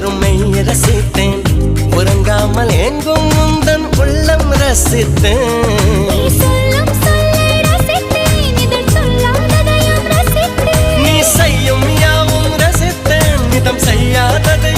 வரும் மெய் ரசித்தேன், உறங்காமல் எங்கும் உந்தன் உள்ளம் ரசித்தேன். நீ செய்யும் யாவும் ரசித்தேன், இதம் செய்யாததை